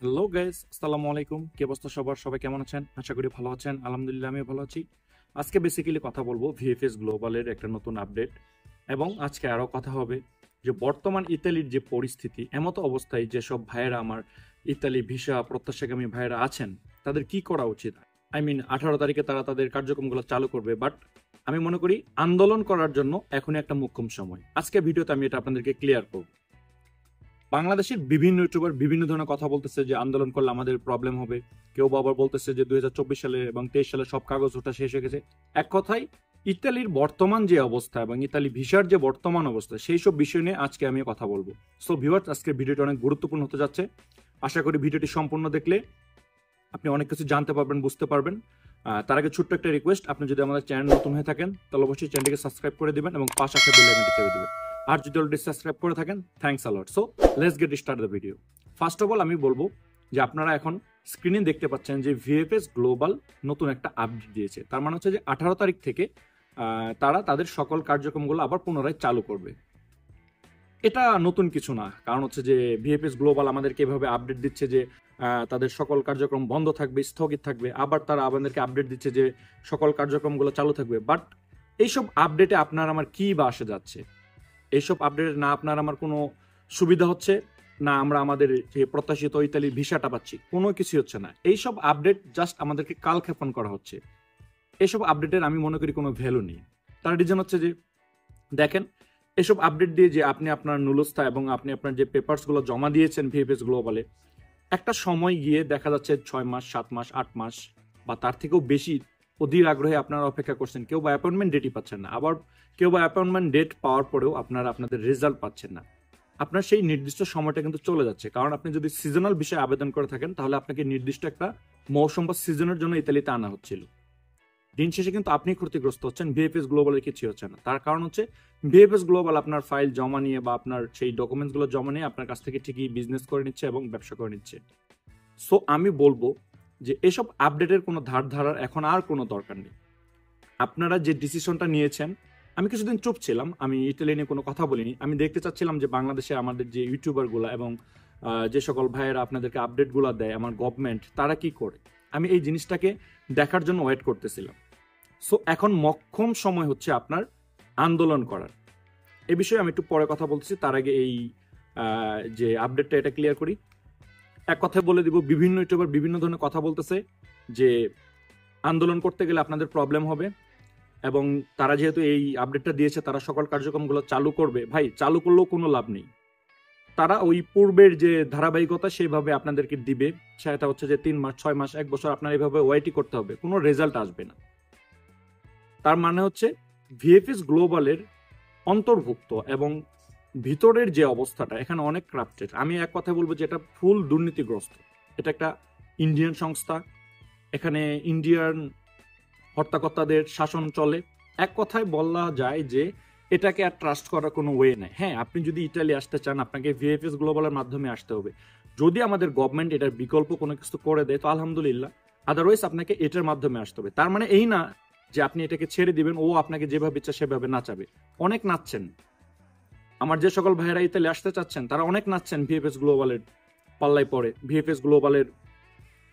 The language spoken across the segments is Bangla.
হ্যালো গাইস, আসসালামু আলাইকুম। কি অবস্থা সবার? সবাই কেমন আছেন? আশা করি ভালো আছেন। আলহামদুলিল্লাহ আমিও ভালো আছি। আজকে বেসিক্যালি কথা বলবো ভিএফএস গ্লোবালের একটা নতুন আপডেট, এবং আজকে আরও কথা হবে যে বর্তমান ইতালির যে পরিস্থিতি, এমতো অবস্থায় যেসব ভাইয়েরা আমার ইতালি ভিসা প্রত্যাশাগামী ভাইয়েরা আছেন তাদের কি করা উচিত। আই মিন 18 তারিখে তারা তাদের কার্যক্রমগুলো চালু করবে, বাট আমি মনে করি আন্দোলন করার জন্য এখনই একটা মোক্ষম সময়। আজকে ভিডিওতে আমি এটা আপনাদেরকে ক্লিয়ার করব। বাংলাদেশের বিভিন্ন ইউটিউবার বিভিন্ন ধরনের কথা বলতেছে যে আন্দোলন করলে আমাদের প্রবলেম হবে। কেউ আবার বলতেছে যে 2024 সালে এবং 23 সালে সব কাগজ ওঠা শেষ হয়ে গেছে। এক কথায় ইতালির বর্তমান যে অবস্থা এবং ইতালি ভিসার যে বর্তমান অবস্থা, সেই সব বিষয় নিয়ে আজকে আমি কথা বলবো। সো ভিউয়ার্স, আজকের ভিডিওটি অনেক গুরুত্বপূর্ণ হতে যাচ্ছে। আশা করি ভিডিওটি সম্পূর্ণ দেখলে আপনি অনেক কিছু জানতে পারবেন, বুঝতে পারবেন। তার আগে ছোট্ট একটা রিকোয়েস্ট, আপনি যদি আমাদের চ্যানেল নতুন হয়ে থাকেন তাহলে অবশ্যই চ্যানেলটিকে সাবস্ক্রাইব করে দিবেন এবং পাশে আসা বেল আইকনটি চেপে দিবেন। আর যদি অলরেডি সাবস্ক্রাইব করে থাকেন, thanks a lot. So let's get start the video. First of all আমি বলবো যে আপনারা এখন স্ক্রিনে দেখতে পাচ্ছেন যে ভিএফএস গ্লোবাল নতুন একটা আপডেট দিয়েছে। তার মানে হচ্ছে যে 18 তারিখ থেকে তারা তাদের সকল কার্যক্রমগুলো আবার পুনরায় চালু করবে। এটা নতুন কিছু না, কারণ হচ্ছে যে ভিএফএস গ্লোবাল আমাদেরকে এভাবে আপডেট দিচ্ছে যে তাদের সকল কার্যক্রম বন্ধ থাকবে, স্থগিত থাকবে। আবার তারা আমাদেরকে আপডেট দিচ্ছে যে সকল কার্যক্রমগুলো চালু থাকবে। বাট এইসব আপডেটে আপনার আমার কি বা আসে যাচ্ছে? এইসব আপডেটে না আপনার আমার কোনো সুবিধা হচ্ছে, না আমরা আমাদের যে প্রত্যাশিত ইতালির ভিসাটা পাচ্ছি, কোনো কিছু হচ্ছে না। এইসব আপডেট জাস্ট আমাদেরকে কালক্ষেপণ করা হচ্ছে। এইসব আপডেটের আমি মনে করি কোনো ভ্যালু নেই। তার রিজন হচ্ছে যে দেখেন, এসব আপডেট দিয়ে যে আপনি আপনার নুলস্থা এবং আপনি আপনার যে পেপারসগুলো জমা দিয়েছেন ভিএফএস গ্লোবালে, একটা সময় গিয়ে দেখা যাচ্ছে 6 মাস, 7 মাস, 8 মাস বা তার থেকেও বেশি অধীর আগ্রহে আপনারা অপেক্ষা করছেন। কেউ বা অ্যাপয়েন্টমেন্ট ডেটই পাচ্ছেন না, আবার কেউ বা অ্যাপয়েন্টমেন্ট ডেট পাওয়ার পরেও আপনারা আপনাদের রেজাল্ট পাচ্ছেন না। আপনার সেই নির্দিষ্ট সময়টা কিন্তু চলে যাচ্ছে, কারণ আপনি যদি সিজনাল বিষয়ে আবেদন করে থাকেন তাহলে আপনাকে নির্দিষ্ট একটা মৌসুম বা সিজনের জন্য ইতালিতে আনা হচ্ছিল। দিন শেষে কিন্তু আপনি ক্ষতিগ্রস্ত হচ্ছেন, ভিএফএস গ্লোবালের কিছু হচ্ছে না। তার কারণ হচ্ছে ভিএফএস গ্লোবাল আপনার ফাইল জমা নিয়ে বা আপনার সেই ডকুমেন্টসগুলো জমা নিয়ে আপনার কাছ থেকে ঠিকই বিজনেস করে নিচ্ছে এবং ব্যবসা করে নিচ্ছে। সো আমি বলবো যে এসব আপডেটের কোনো ধার ধারার এখন আর কোনো দরকার নেই। আপনারা যে ডিসিশনটা নিয়েছেন, আমি কিছুদিন চুপ ছিলাম, আমি ইটালি নিয়ে কোনো কথা বলিনি। আমি দেখতে চাচ্ছিলাম যে বাংলাদেশে আমাদের যে ইউটিউবারগুলো এবং যে সকল ভাইয়েরা আপনাদেরকে আপডেটগুলো দেয়, আমার গভর্নমেন্ট তারা কি করে, আমি এই জিনিসটাকে দেখার জন্য ওয়েট করতেছিলাম। সো এখন মক্ষম সময় হচ্ছে আপনার আন্দোলন করার। এ বিষয়ে আমি একটু পরে কথা বলতেছি, তার আগে এই যে আপডেটটা এটা ক্লিয়ার করি। এক কথায় বলে দিব, বিভিন্ন ইউটিউবার বিভিন্ন ধরনের কথা বলতেছে যে আন্দোলন করতে গেলে আপনাদের প্রবলেম হবে, এবং তারা যেহেতু এই আপডেটটা দিয়েছে তারা সকল কার্যক্রমগুলো চালু করবে। ভাই, চালু করলেও কোনো লাভ নেই। তারা ওই পূর্বের যে ধারাবাহিকতা সেইভাবে আপনাদেরকে দিবে, সেটা হচ্ছে যে 3 মাস, 6 মাস, 1 বছর আপনার এইভাবে ওয়েটই করতে হবে, কোনো রেজাল্ট আসবে না। তার মানে হচ্ছে ভিএফএস গ্লোবালের অন্তর্ভুক্ত এবং ভিতরের যে অবস্থাটা এখানে অনেক ক্রাফটেড। আমি এক কথা বলবো যে এটা ফুল দুর্নীতিগ্রস্ত। এটা একটা ইন্ডিয়ান সংস্থা, এখানে ইন্ডিয়ান হর্তাকর্তাদের শাসন চলে। এক কথায় বলা যায় যে এটাকে আর ট্রাস্ট করার কোনো ওয়ে নেই। হ্যাঁ, আপনি যদি ইটালি আসতে চান আপনাকে ভিএফএস গ্লোবালের মাধ্যমে আসতে হবে। যদি আমাদের গভর্নমেন্ট এটার বিকল্প কোনো কিছু করে দেয় তো আলহামদুলিল্লাহ, আদারওয়াইজ আপনাকে এটার মাধ্যমে আসতে হবে। তার মানে এই না যে আপনি এটাকে ছেড়ে দিবেন, ও আপনাকে যেভাবে ইচ্ছা সেভাবে নাচাবে। অনেক নাচছেন, আমার যে সকল ভাইয়েরা ইতালি আসতে চাচ্ছেন তারা অনেক নাচছেন ভিএফএস গ্লোবালের পাল্লায় পড়ে, ভিএফএস গ্লোবালের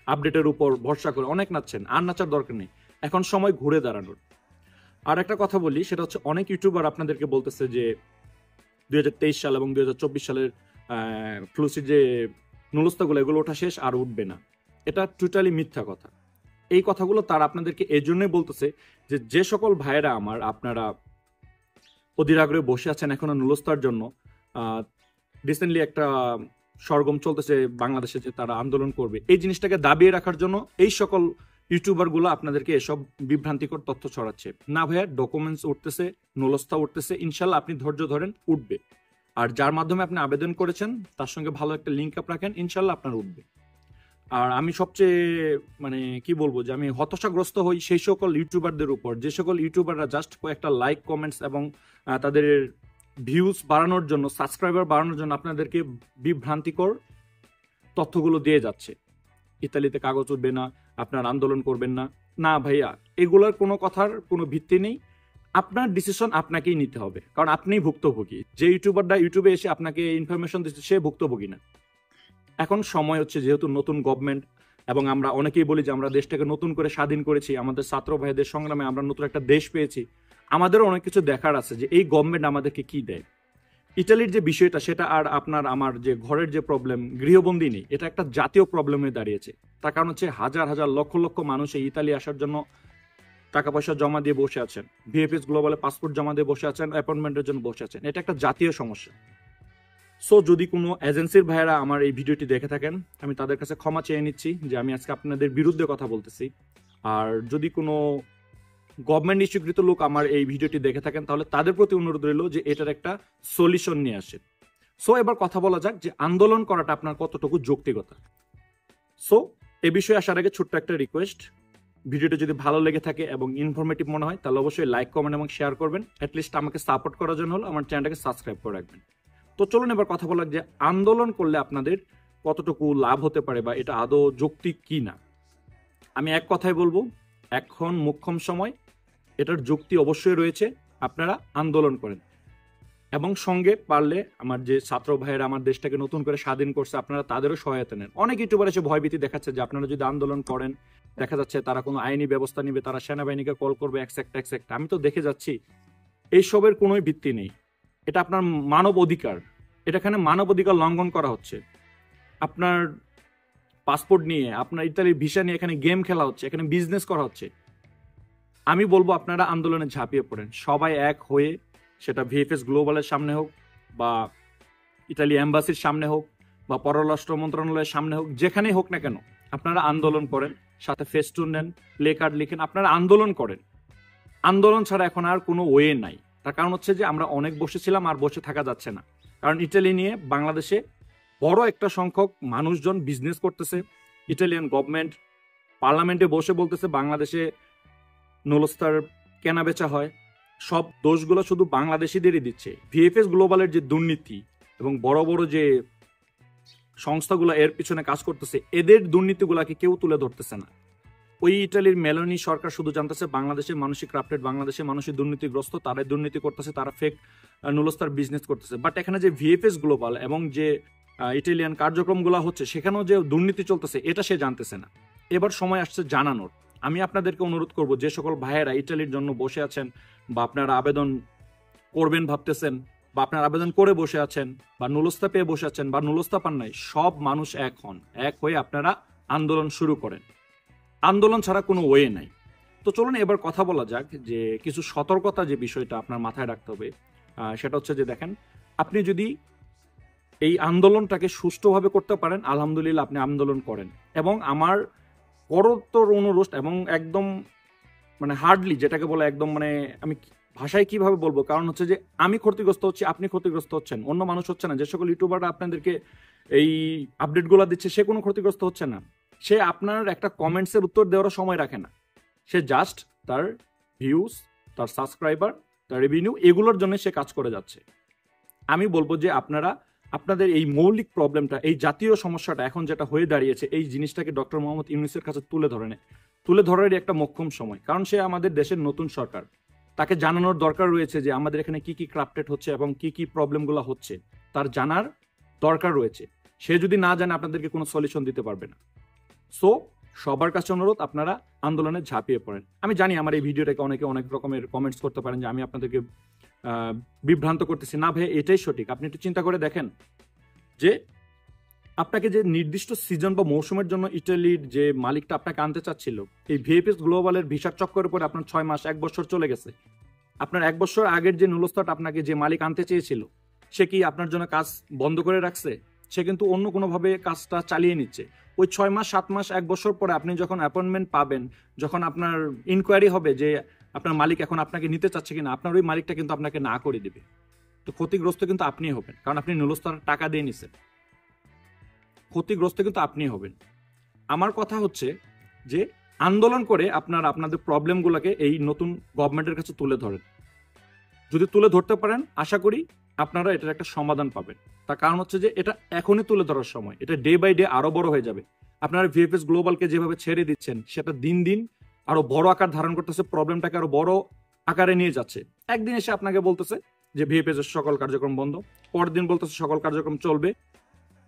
আপডেটের উপর ভরসা করে অনেক নাচছেন। আর নাচার দরকার নেই, এখন সময় ঘুরে দাঁড়ানোর। আর একটা কথা বলি, সেটা হচ্ছে অনেক ইউটিউবার আপনাদেরকে বলতেছে যে 2023 সাল এবং 2024 সালের ফ্লুসির যে নুলস্তাগুলো এগুলো ওঠা শেষ, আর উঠবে না। এটা টোটালি মিথ্যা কথা। এই কথাগুলো তারা আপনাদেরকে এই জন্যই বলতেছে যে যে সকল ভাইয়েরা আমার আপনারা অধীর আগ্রহে বসে আছেন এখনো নুলস্তার জন্য, রিসেন্টলি একটা সরগম চলতেছে বাংলাদেশে যে তারা আন্দোলন করবে, এই জিনিসটাকে দাবিয়ে রাখার জন্য এই সকল ইউটিউবারগুলো আপনাদেরকে এসব বিভ্রান্তিকর তথ্য ছড়াচ্ছে। না ভাইয়া, ডকুমেন্টস উঠতেছে, নুলস্থা উঠতেছে, ইনশাল্লাহ আপনি ধৈর্য ধরেন, উঠবে। আর যার মাধ্যমে আপনি আবেদন করেছেন তার সঙ্গে ভালো একটা লিঙ্ক আপ রাখেন, ইনশাল্লাহ আপনার উঠবে। আর আমি সবচেয়ে মানে কি বলবো যে আমি হতাশাগ্রস্ত হই সেই সকল ইউটিউবারদের উপর, যে সকল ইউটিউবাররা জাস্ট কয়েকটা লাইক, কমেন্টস এবং তাদের ভিউজ বাড়ানোর জন্য, সাবস্ক্রাইবার বাড়ানোর জন্য আপনাদেরকে বিভ্রান্তিকর তথ্যগুলো দিয়ে যাচ্ছে। ইতালিতে কাগজ উঠবে না, আপনার আন্দোলন করবেন না। না ভাইয়া, এগুলোর কোনো কথার কোনো ভিত্তি নেই। আপনার ডিসিশন আপনাকেই নিতে হবে, কারণ আপনিই ভুক্তভোগী। যে ইউটিউবাররা ইউটিউবে এসে আপনাকে ইনফরমেশন দিচ্ছে সে ভুক্তভোগী না। এখন সময় হচ্ছে, যেহেতু নতুন গভর্নমেন্ট, এবং আমরা অনেকেই বলি যে আমরা দেশটাকে নতুন করে স্বাধীন করেছি, আমাদের ছাত্র ভাইদের সংগ্রামে আমরা নতুন একটা দেশ পেয়েছি, আমাদেরও অনেক কিছু দেখার আছে যে এই গভর্নমেন্ট আমাদেরকে কি দেয়। ইটালির যে বিষয়টা, সেটা আর আপনার আমার যে ঘরের যে প্রবলেম, গৃহবন্দী নেই, এটা একটা জাতীয় প্রবলেম হয়ে দাঁড়িয়েছে। তার কারণ হচ্ছে হাজার হাজার লক্ষ লক্ষ মানুষ এই ইতালি আসার জন্য টাকা পয়সা জমা দিয়ে বসে আছেন, ভিএফএস গ্লোবালে পাসপোর্ট জমা দিয়ে বসে আছেন, অ্যাপয়েন্টমেন্টের জন্য বসে আছেন। এটা একটা জাতীয় সমস্যা। সো যদি কোনো এজেন্সির ভাইয়েরা আমার এই ভিডিওটি দেখে থাকেন, আমি তাদের কাছে ক্ষমা চেয়ে নিচ্ছি যে আমি আজকে আপনাদের বিরুদ্ধে কথা বলতেছি। আর যদি কোনো গভর্নমেন্ট ইস্যুকৃত লোক আমার এই ভিডিওটি দেখে থাকেন, তাহলে তাদের প্রতি অনুরোধ রইল যে এটার একটা সলিউশন নিয়ে আসে। সো এবার কথা বলা যাক যে আন্দোলন করাটা আপনার কতটুকু যৌক্তিকতা। সো এ বিষয়ে আসার আগে ছোট্ট একটা রিকোয়েস্ট, ভিডিওটা যদি ভালো লেগে থাকে এবং ইনফরমেটিভ মনে হয়, তাহলে অবশ্যই লাইক, কমেন্ট এবং শেয়ার করবেন। অ্যাটলিস্ট আমাকে সাপোর্ট করার জন্য হলো আমার চ্যানেলটাকে সাবস্ক্রাইব করে রাখবেন। তো চলুন এবার কথা বলা যে আন্দোলন করলে আপনাদের কতটুকু লাভ হতে পারে বা এটা আদৌ যৌক্তিক কি না। আমি এক কথায় বলবো, এখন মোক্ষম সময়, এটার যুক্তি অবশ্যই রয়েছে। আপনারা আন্দোলন করেন এবং সঙ্গে পারলে আমার যে ছাত্র ভাইয়েরা আমার দেশটাকে নতুন করে স্বাধীন করছে, আপনারা তাদেরও সহায়তা নেন। অনেক ইউটিউবার এসে ভয়ভীতি দেখাচ্ছে যে আপনারা যদি আন্দোলন করেন, দেখা যাচ্ছে তারা কোনো আইনি ব্যবস্থা নিবে, তারা সেনাবাহিনীকে কল করবে, একসেক্ট। আমি তো দেখে যাচ্ছি এইসবের কোনোই ভিত্তি নেই। এটা আপনার মানব অধিকার, এখানে মানব অধিকার লঙ্ঘন করা হচ্ছে। আপনার পাসপোর্ট নিয়ে, আপনার ইতালির ভিসা নিয়ে এখানে গেম খেলা হচ্ছে, এখানে বিজনেস করা হচ্ছে। আমি বলবো আপনারা আন্দোলনে ঝাঁপিয়ে পড়েন, সবাই এক হয়ে, সেটা ভিএফএস গ্লোবালের সামনে হোক বা ইতালি এম্বাসির সামনে হোক বা পররাষ্ট্র মন্ত্রণালয়ের সামনে হোক, যেখানেই হোক না কেন আপনারা আন্দোলন করেন, সাথে ফেস্টুন নেন, প্লে কার্ড লিখেন, আপনারা আন্দোলন করেন। আন্দোলন ছাড়া এখন আর কোনো ওয়ে নাই। তার কারণ হচ্ছে যে আমরা অনেক বসেছিলাম, আর বসে থাকা যাচ্ছে না। কারণ ইটালি নিয়ে বাংলাদেশে বড় একটা সংখ্যক মানুষজন বিজনেস করতেছে। ইটালিয়ান গভর্নমেন্ট পার্লামেন্টে বসে বলতেছে বাংলাদেশে নুলস্তার কেনা বেচা হয়। সব দোষগুলো শুধু বাংলাদেশিদেরই দিচ্ছে। ভিএফএস গ্লোবালের যে দুর্নীতি এবং বড় বড় যে সংস্থাগুলো এর পিছনে কাজ করতেছে, এদের দুর্নীতিগুলাকে কেউ তুলে ধরতেছে না। ওই ইটালির মেলোনি সরকার শুধু জানতেছে বাংলাদেশের মানুষই ক্রাফটেড, বাংলাদেশের মানুষই দুর্নীতিগ্রস্ত, তারাই দুর্নীতি করতেছে, তারা ফেক নুলস্তার বিজনেস করতেছে। বাট এখানে যে ভিএফএস গ্লোবাল এবং যে ইটালিয়ান কার্যক্রমগুলো হচ্ছে, সেখানেও যে দুর্নীতি চলতেছে, এটা সে জানতেছে না। এবার সময় আসছে জানানোর। আমি আপনাদেরকে অনুরোধ করব, যে সকল ভাইয়েরা ইটালির জন্য বসে আছেন বা আপনারা আবেদন করবেন ভাবতেছেন, বা আপনারা আবেদন করে বসে আছেন, বা নুলস্তা পেয়ে বসে আছেন, বা নুলস্তা পান নাই, সব মানুষ এক হন, এক হয়ে আপনারা আন্দোলন শুরু করেন। আন্দোলন ছাড়া কোনো ওয়ে নাই। তো চলুন এবার কথা বলা যাক যে কিছু সতর্কতা যে বিষয়টা আপনার মাথায় রাখতে হবে। সেটা হচ্ছে যে দেখেন, আপনি যদি এই আন্দোলনটাকে সুষ্ঠুভাবে করতে পারেন, আলহামদুলিল্লাহ আপনি আন্দোলন করেন। এবং আমার করতর অনুরোধ এবং একদম মানে হার্ডলি, যেটাকে বলে একদম মানে আমি ভাষায় কিভাবে বলবো, কারণ হচ্ছে যে আমি ক্ষতিগ্রস্ত হচ্ছি, আপনি ক্ষতিগ্রস্ত হচ্ছেন, অন্য মানুষ হচ্ছে না। যে সকল ইউটিউবাররা আপনাদেরকে এই আপডেটগুলো দিচ্ছে, সে কোনো ক্ষতিগ্রস্ত হচ্ছে না। সে আপনার একটা কমেন্টসের উত্তর দেওয়ার সময় রাখে না। সে জাস্ট তার ভিউজ, তার সাবস্ক্রাইবার, তার রেভিনিউ, এগুলোর জন্য সে কাজ করে যাচ্ছে। আমি বলবো যে আপনারা আপনাদের এই মৌলিক প্রবলেমটা, এই জাতীয় সমস্যাটা এখন যেটা হয়ে দাঁড়িয়েছে, এই জিনিসটাকে ডক্টর মোহাম্মদ ইউনূসের কাছে তুলে ধরারই একটা মোক্ষম সময়। কারণ সে আমাদের দেশের নতুন সরকার, তাকে জানানোর দরকার রয়েছে যে আমাদের এখানে কি কি ক্রাফটেড হচ্ছে এবং কি কি প্রবলেমগুলো হচ্ছে, তার জানার দরকার রয়েছে। সে যদি না জানে, আপনাদেরকে কোনো সলিউশন দিতে পারবে না। সো সবার কাছে অনুরোধ, আপনারা আন্দোলনে ঝাঁপিয়ে পড়েন। আমি জানি আমার এই ভিডিওটাকে অনেকে অনেক রকমের কমেন্টস করতে পারেন যে আমি আপনাদেরকে বিভ্রান্ত করতেছি। না ভাই, এটাই সঠিক। আপনি একটু চিন্তা করে দেখেন যে আপনাকে যে নির্দিষ্ট সিজন বা মৌসুমের জন্য ইটালির যে মালিকটা আপনাকে আনতে চাচ্ছিল, এই ভিএফএস গ্লোবালের ভিসার চক্করের পরে আপনার 6 মাস 1 বছর চলে গেছে। আপনার 1 বছর আগের যে নুলস্তাটা আপনাকে যে মালিক আনতে চেয়েছিল, সে কি আপনার জন্য কাজ বন্ধ করে রাখছে? সে কিন্তু অন্য কোনোভাবে কাজটা চালিয়ে নিচ্ছে। ওই 6 মাস 7 মাস 1 বছর পরে আপনি যখন অ্যাপয়েন্টমেন্ট পাবেন, যখন আপনার ইনকোয়ারি হবে যে আপনার মালিক এখন আপনাকে নিতে চাচ্ছে কিনা, আপনার ওই মালিকটা কিন্তু আপনাকে না করে দিবে। তো ক্ষতিগ্রস্ত কিন্তু আপনি হবেন, কারণ আপনি নুলস্তার টাকা দিয়ে নিছেন। ক্ষতিগ্রস্ত কিন্তু আপনি হবেন। আমার কথা হচ্ছে যে আন্দোলন করে আপনারা আপনাদের প্রবলেমগুলোকে এই নতুন গভর্নমেন্টের কাছে তুলে ধরেন। যদি তুলে ধরতে পারেন, আশা করি আপনারা এটার একটা সমাধান পাবেন। তার কারণ হচ্ছে যে এটা এখনই তুলে ধরার সময়, এটা ডে বাই ডে আরো বড় হয়ে যাবে। আপনারা ভিএফএস গ্লোবালকে যেভাবে ছেড়ে দিচ্ছেন, সেটা দিন দিন আরো বড় আকার ধারণ করতেছে, প্রবলেমটাকে আরো বড় আকারে নিয়ে যাচ্ছে। একদিন এসে আপনাকে বলতেছে যে ভিএফএস এর সকল কার্যক্রম বন্ধ, পরের দিন বলতেছে সকল কার্যক্রম চলবে।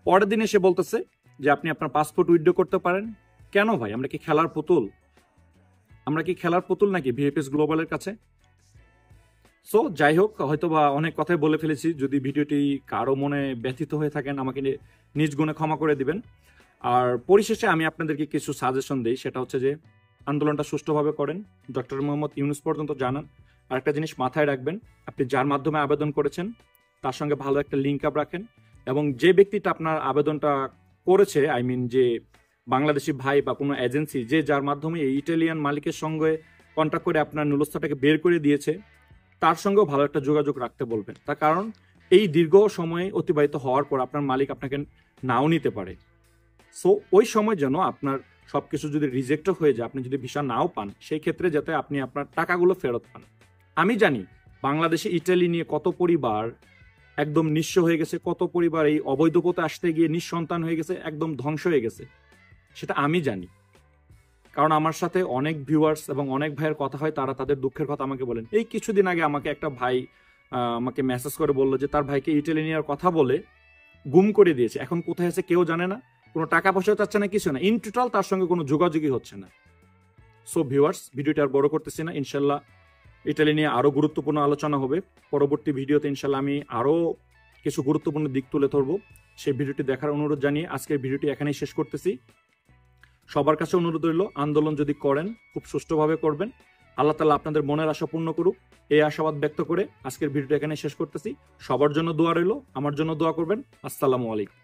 পরের দিন এসে বলতেছে যে আপনি আপনার পাসপোর্ট উইথড্র করতে পারেন। কেন ভাই, আমরা কি খেলার পুতুল? আমরা কি খেলার পুতুল নাকি ভিএফএস গ্লোবালের কাছে? সো যাই হোক, হয়তো বা অনেক কথাই বলে ফেলেছি। যদি ভিডিওটি কারো মনে ব্যথিত হয়ে থাকেন, আমাকে নিজ গুণে ক্ষমা করে দিবেন। আর পরিশেষে আমি আপনাদেরকে কিছু সাজেশন দিই, সেটা হচ্ছে যে আন্দোলনটা সুষ্ঠুভাবে করেন, ডক্টর মোহাম্মদ ইউনূস পর্যন্ত জানান। আর একটা জিনিস মাথায় রাখবেন, আপনি যার মাধ্যমে আবেদন করেছেন তার সঙ্গে ভালো একটা লিঙ্ক আপ রাখেন, এবং যে ব্যক্তিটা আপনার আবেদনটা করেছে, আই মিন যে বাংলাদেশি ভাই বা কোনো এজেন্সি যে যার মাধ্যমে এই ইটালিয়ান মালিকের সঙ্গে কন্ট্যাক্ট করে আপনার নুলস্থাটাকে বের করে দিয়েছে, তার সঙ্গেও ভালো একটা যোগাযোগ রাখতে বলবেন। তার কারণ এই দীর্ঘ সময় অতিবাহিত হওয়ার পর আপনার মালিক আপনাকে নাও নিতে পারে। সো ওই সময় যেন আপনার সবকিছু যদি রিজেক্টও হয়ে যায়, আপনি যদি ভিসা নাও পান, সেই ক্ষেত্রে যাতে আপনি আপনার টাকাগুলো ফেরত পান। আমি জানি বাংলাদেশে ইটালি নিয়ে কত পরিবার একদম নিঃস্ব হয়ে গেছে, কত পরিবার এই অবৈধ পথে আসতে গিয়ে নিঃসন্তান হয়ে গেছে, একদম ধ্বংস হয়ে গেছে, সেটা আমি জানি। কারণ আমার সাথে অনেক ভিউয়ার্স এবং অনেক ভাইয়ের কথা হয়, তারা তাদের দুঃখের কথা আমাকে বলেন। এই কিছুদিন আগে আমাকে একটা ভাই আমাকে মেসেজ করে বললো যে তার ভাইকে ইটালি নেওয়ার কথা বলে গুম করে দিয়েছে, এখন কোথায় আছে কেউ জানে না, কোনো টাকা পয়সা চাচ্ছে না, কিছু না, ইন টোটাল তার সঙ্গে কোনো যোগাযোগই হচ্ছে না। সো ভিউয়ার্স, ভিডিওটা আর বড় করতেছি না, ইনশাল্লাহ ইটালি নিয়ে আরো গুরুত্বপূর্ণ আলোচনা হবে পরবর্তী ভিডিওতে। ইনশাল্লাহ আমি আরো কিছু গুরুত্বপূর্ণ দিক তুলে ধরবো। সেই ভিডিওটি দেখার অনুরোধ জানিয়ে আজকের ভিডিওটি এখানেই শেষ করতেছি। সবার কাছে অনুরোধ রইল, আন্দোলন যদি করেন খুব সুষ্ঠুভাবে করবেন। আল্লাহ তাআলা আপনাদের মনের আশা পূর্ণ করুক, এই আশাবাদ ব্যক্ত করে আজকের ভিডিওটা এখানে শেষ করতেছি। সবার জন্য দোয়া রইল, আমার জন্য দোয়া করবেন। আসসালামু আলাইকুম।